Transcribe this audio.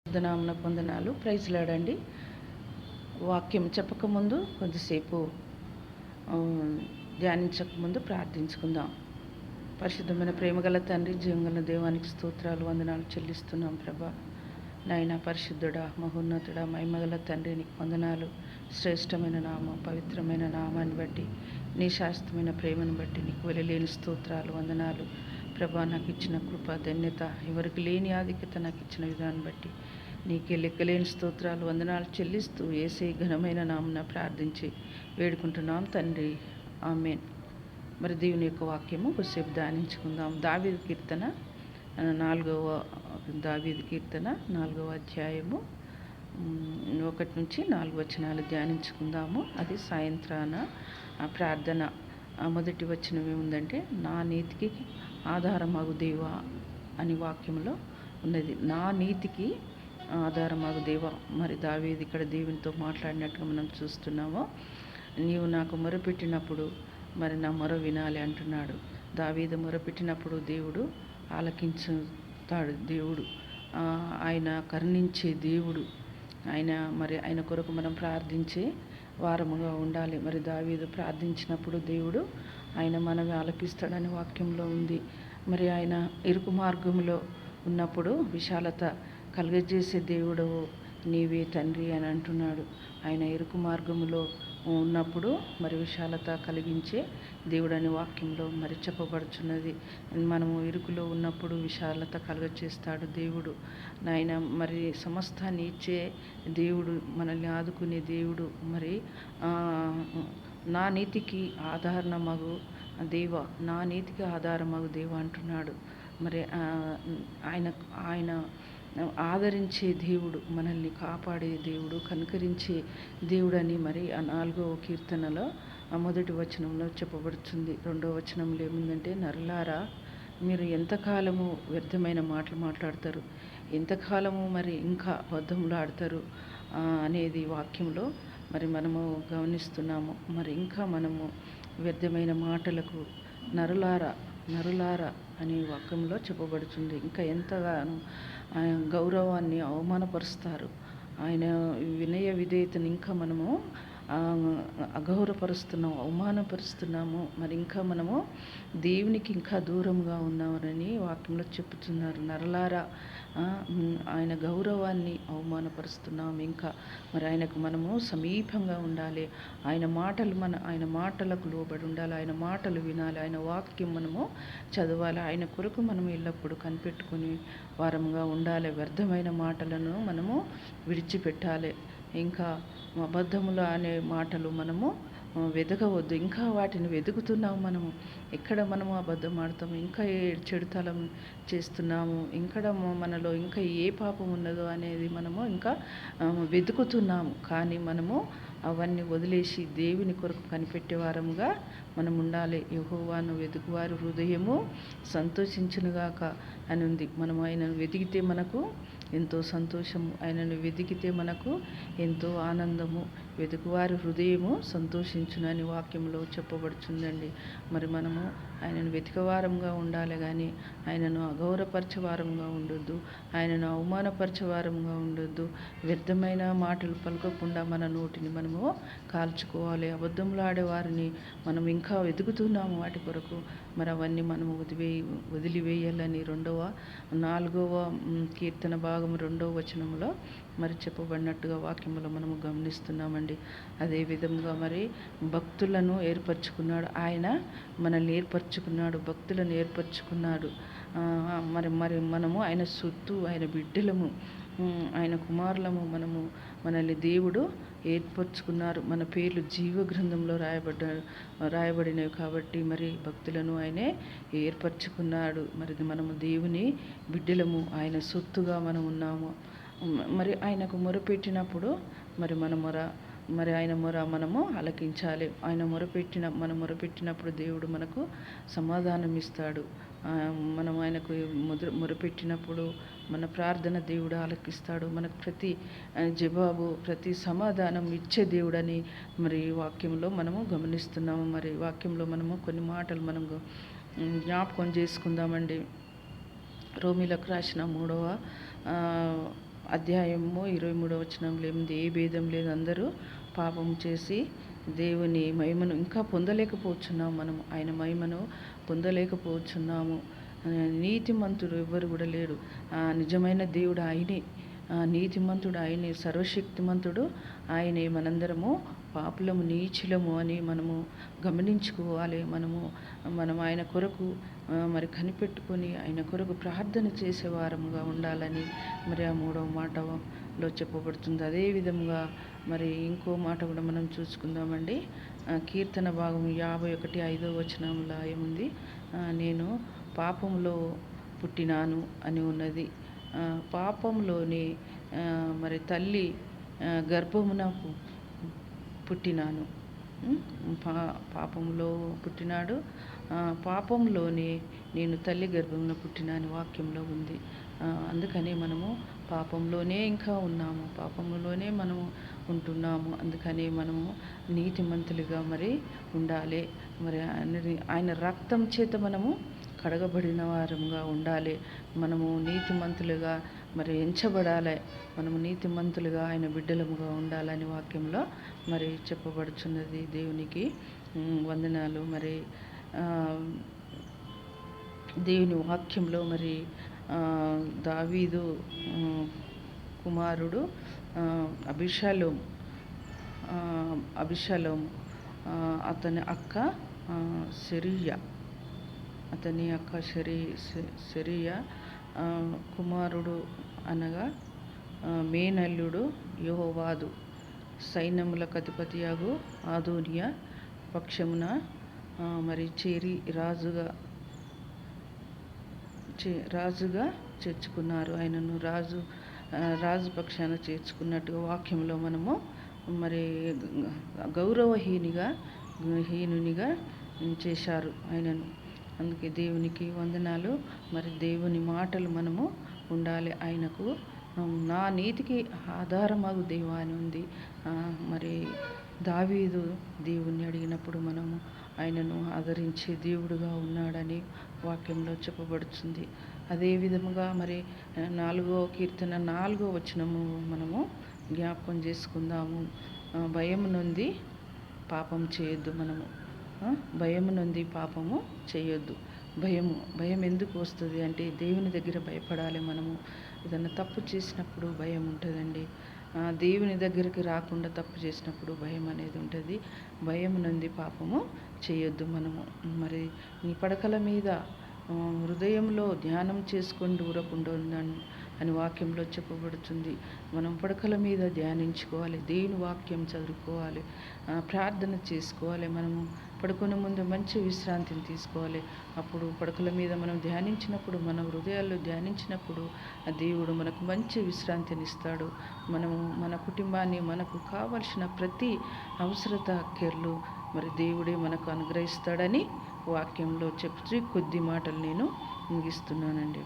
వందనామున వందనాలు. ప్రైజ్లాడండి. వాక్యం చెప్పకముందు కొద్దిసేపు ధ్యానించకముందు ప్రార్థించుకుందాం. పరిశుద్ధమైన ప్రేమగల తండ్రి, జీవంగల దేవానికి స్తోత్రాలు, వందనాలు చెల్లిస్తున్నాం ప్రభా. నాయన పరిశుద్ధుడా, మహోన్నతుడా, మహిమగల తండ్రి, నీకు వందనాలు. శ్రేష్టమైన నామం, పవిత్రమైన నామాన్ని బట్టి, నీ శాశ్వతమైన ప్రేమను బట్టి నీకు వెలలేని స్తోత్రాలు, వందనాలు ప్రభా. నాకు ఇచ్చిన కృప, ధన్యత, ఎవరికి లేని ఆధిక్యత నాకు ఇచ్చిన విధానం బట్టి నీకే లెక్కలేని స్తోత్రాలు, వందనాలు చెల్లిస్తూ యేసే ఘనమైన నామమున ప్రార్థించి వేడుకుంటున్నాం తండ్రి, ఆమేన్. మరి దేవుని యొక్క వాక్యము కొద్దిసేపు ధ్యానించుకుందాం. దావీదు కీర్తన 4వ అధ్యాయము 1 నుంచి 4 వచనాలు ధ్యానించుకుందాము. అది సాయంత్రాన ప్రార్థన. మొదటి వచనం ఏముందంటే, నా నీతికి ఆధారమగు దేవా అని వాక్యంలో ఉన్నది. నా నీతికి ఆధారమగు దేవా. మరి దావీదు ఇక్కడ దేవునితో మాట్లాడినట్టుగా మనం చూస్తున్నాము. నీవు నాకు మొరపెట్టినప్పుడు మరి నా మొర వినాలి అంటున్నాడు. దావీదు మొరపెట్టినప్పుడు దేవుడు ఆలకించుతాడు. దేవుడు ఆయన కరుణించే దేవుడు. ఆయన కొరకు మనం ప్రార్థించే వారముగా ఉండాలి. మరి దావీదు ప్రార్థించినప్పుడు దేవుడు ఆయన మనవి ఆలకిస్తాడని వాక్యంలో ఉంది. మరి ఆయన ఇరుకు మార్గంలో ఉన్నప్పుడు విశాలత కలుగజేసే దేవుడు నీవే తండ్రి అని అంటున్నాడు. ఆయన ఇరుకు మార్గములో ఉన్నప్పుడు మరి విశాలత కలిగించే దేవుడు అని వాక్యంలో మరి చెప్పబడుచున్నది. మనము ఇరుకులో ఉన్నప్పుడు విశాలత కలుగజేస్తాడు దేవుడు. నాయన మరి సమస్తాన్ని ఇచ్చే దేవుడు, మనల్ని ఆదుకునే దేవుడు. మరి నా నీతికి ఆధారమగు దేవ, నా నీతికి ఆధారమగు దేవ అంటున్నాడు. మరి ఆయన ఆదరించే దేవుడు, మనల్ని కాపాడే దేవుడు, కనుకరించే దేవుడని మరి 4వ కీర్తనలో మొదటి వచనంలో చెప్పబడుతుంది. 2వ వచనంలో ఏముందంటే, నరులారా మీరు ఎంతకాలము వ్యర్థమైన మాటలు మాట్లాడతారు, ఎంతకాలము మరి ఇంకా అబద్ధములు ఆడతారు అనేది వాక్యంలో మరి మనము గమనిస్తున్నాము. మరి ఇంకా మనము వ్యర్థమైన మాటలకు నరులారా అనే వాక్యంలో చెప్పబడుతుంది. ఇంకా ఎంతగానో ఆయన గౌరవాన్ని అవమానపరుస్తారు. ఆయన వినయ విధేయతను ఇంకా మనము అగౌరవపరుస్తున్నాము, అవమానపరుస్తున్నాము. మరి ఇంకా మనము దేవునికి ఇంకా దూరంగా ఉన్నామని వాక్యంలో చెప్పుతున్నారు. నరలారా, ఆయన గౌరవాన్ని అవమానపరుస్తున్నాము. ఇంకా మరి ఆయనకు మనము సమీపంగా ఉండాలి. ఆయన మాటలకు లోబడి ఉండాలి. ఆయన మాటలు వినాలి. ఆయన వాక్యం మనము చదవాలి. ఆయన కొరకు మనం ఎల్లప్పుడూ కనిపెట్టుకుని వారముగా ఉండాలి. వ్యర్థమైన మాటలను మనము విడిచిపెట్టాలి. ఇంకా అబద్ధములు అనే మాటలు మనము వెతకవద్దు. ఇంకా వాటిని వెతుకుతున్నాము. మనము ఎక్కడ మనము అబద్ధం ఆడతాము, ఇంకా ఏ చెడుతలం చేస్తున్నాము, ఇక్కడ మనలో ఇంకా ఏ పాపం ఉన్నదో అనేది మనము ఇంకా వెతుకుతున్నాము. కానీ మనము అవన్నీ వదిలేసి దేవుని కొరకు కనిపెట్టే వారముగా మనం ఉండాలి. యెహోవాను వెతుకువారి హృదయము సంతోషించునుగాక అని ఉంది. మనం ఆయనను వెతికితే మనకు ఎంతో సంతోషము, ఆయనను వెతికితే మనకు ఎంతో ఆనందము. వెతుకువారి హృదయము సంతోషించునని వాక్యంలో చెప్పబడుతుందండి. మరి మనము ఆయనను వెతికవారంగా ఉండాలి, కానీ ఆయనను అగౌరవపరచవారంగా ఉండొద్దు, ఆయనను అవమానపరచవారంగా ఉండొద్దు. వ్యర్థమైన మాటలు పలకకుండా మన నోటిని మనము కాల్చుకోవాలి. అబద్ధములు ఆడేవారిని మనం ఇంకా వెతుకుతున్నాము వాటి కొరకు. మరి అవన్నీ మనము వదిలివేయాలని 4వ కీర్తన భాగం 2వ వచనంలో మరి చెప్పబడినట్టుగా వాక్యములో మనము గమనిస్తున్నామండి. అదే విధంగా మరి భక్తులను ఏర్పరచుకున్నాడు. ఆయన మనల్ని ఏర్పరచుకున్నాడు, భక్తులను ఏర్పరచుకున్నాడు. మరి మనము ఆయన సొత్తు, ఆయన బిడ్డలము, ఆయన కుమారులము. మనల్ని దేవుడు ఏర్పరచుకున్నారు. మన పేర్లు జీవ గ్రంథంలో రాయబడినవి కాబట్టి మరి భక్తులను ఆయనే ఏర్పరచుకున్నాడు. మరి మనము దేవుని బిడ్డలము, ఆయన సొత్తుగా మనం ఉన్నాము. మరి ఆయనకు మొరపెట్టినప్పుడు మరి ఆయన మొర మనము ఆలకించాలి. మనం మొరపెట్టినప్పుడు దేవుడు మనకు సమాధానం ఇస్తాడు. మనం ఆయనకు మొరపెట్టినప్పుడు మన ప్రార్థన దేవుడు ఆలకిస్తాడు. మనకు ప్రతి జవాబు, ప్రతి సమాధానం ఇచ్చే దేవుడని మరి వాక్యంలో మనము గమనిస్తున్నాము. మరి వాక్యంలో మనము కొన్ని మాటలు మనం జ్ఞాపకం చేసుకుందామండి. రోమీలకు రాసిన 3వ అధ్యాయము 23వ వచనంలో ఏముంది? ఏ భేదం లేదు, అందరూ పాపం చేసి దేవుని మహిమను ఇంకా పొందలేకపోతున్నాము. మనం ఆయన మహిమను పొందలేకపోతున్నాము. నీతిమంతుడు ఎవ్వరు కూడా లేడు. నిజమైన దేవుడు ఆయనే, నీతిమంతుడు ఆయనే, సర్వశక్తిమంతుడు ఆయనే. మనందరము పాపులము, నీచులము అని మనము గమనించుకోవాలి. మనం ఆయన కొరకు మరి కనిపెట్టుకొని ఆయన కొరకు ప్రార్థన చేసేవారముగా ఉండాలని మరి ఆ 3వ మాటలో చెప్పబడుతుంది. అదేవిధంగా మరి ఇంకో మాట కూడా మనం చూసుకుందామండి. కీర్తన భాగం 51:5 వచనంలో ఏముంది? నేను పాపంలో పుట్టినాను అని ఉన్నది. పాపంలోని మరి తల్లి గర్భమున పుట్టినాను. పాపంలో పుట్టినాడు, పాపంలోనే నేను తల్లి గర్భంలో పుట్టినాను వాక్యంలో ఉంది. అందుకని మనము పాపంలోనే ఇంకా ఉన్నాము, పాపంలోనే మనము ఉంటున్నాము. అందుకని మనము నీతిమంతులుగా మరి ఉండాలి. మరి ఆయన రక్తం చేత మనము కడగబడిన వారంగా ఉండాలి. మనము నీతిమంతులుగా మరి ఎంచబడాలి. మనము నీతిమంతులుగా ఆయన బిడ్డలముగా ఉండాలని వాక్యంలో మరి చెప్పబడుచున్నది. దేవునికి వందనాలు. మరి దేవుని వాక్యంలో మరి దావీదు కుమారుడు అబిషలోము అతని అక్క సెరూయా కుమారుడు అనగా మేనల్లుడు యెహోవాదు సైన్యములకు అధిపతియగు అదోనియా పక్షమున మరి చేరి రాజుగా చేర్చుకున్నారు. ఆయనను రాజు పక్షాన చేర్చుకున్నట్టుగా వాక్యంలో మనము మరి హీనునిగా చేశారు ఆయనను. అందుకే దేవునికి వందనాలు. మరి దేవుని మాటలు మనము ఉండాలి. ఆయనకు నా నీతికి ఆధారమగు దేవా అని ఉంది. మరి దావీదు దేవుణ్ణి అడిగినప్పుడు మనము ఆయనను ఆదరించే దేవుడుగా ఉన్నాడని వాక్యంలో చెప్పబడుతుంది. అదే విధముగా మరి 4వ కీర్తన 4వ వచనము మనము జ్ఞాపకం చేసుకుందాము. భయము నుండి పాపం చేయొద్దు. మనము భయము నుండి పాపము చేయొద్దు. భయం ఎందుకు వస్తుంది అంటే దేవుని దగ్గర భయపడాలి. మనము ఏదైనా తప్పు చేసినప్పుడు భయం ఉంటుందండి. దేవుని దగ్గరికి రాకుండా తప్పు చేసినప్పుడు భయం అనేది ఉంటుంది. భయం నుండి పాపము చేయొద్దు. మనము మరి నీ పడకల మీద హృదయంలో ధ్యానం చేసుకొని దూరకుండా అని వాక్యంలో చెప్పబడుతుంది. మనం పడకల మీద ధ్యానించుకోవాలి, దేవుని వాక్యం చదువుకోవాలి, ప్రార్థన చేసుకోవాలి. మనము పడుకునే ముందు మంచి విశ్రాంతిని తీసుకోవాలి. అప్పుడు పడకల మీద మనం ధ్యానించినప్పుడు, మన హృదయాల్లో ధ్యానించినప్పుడు ఆ దేవుడు మనకు మంచి విశ్రాంతిని ఇస్తాడు. మనము మన కుటుంబాన్ని, మనకు కావలసిన ప్రతి అవసరత అక్కర్లు మరి దేవుడే మనకు అనుగ్రహిస్తాడని వాక్యంలో చెప్తూ కొద్ది మాటలు నేను ముగిస్తున్నానండి.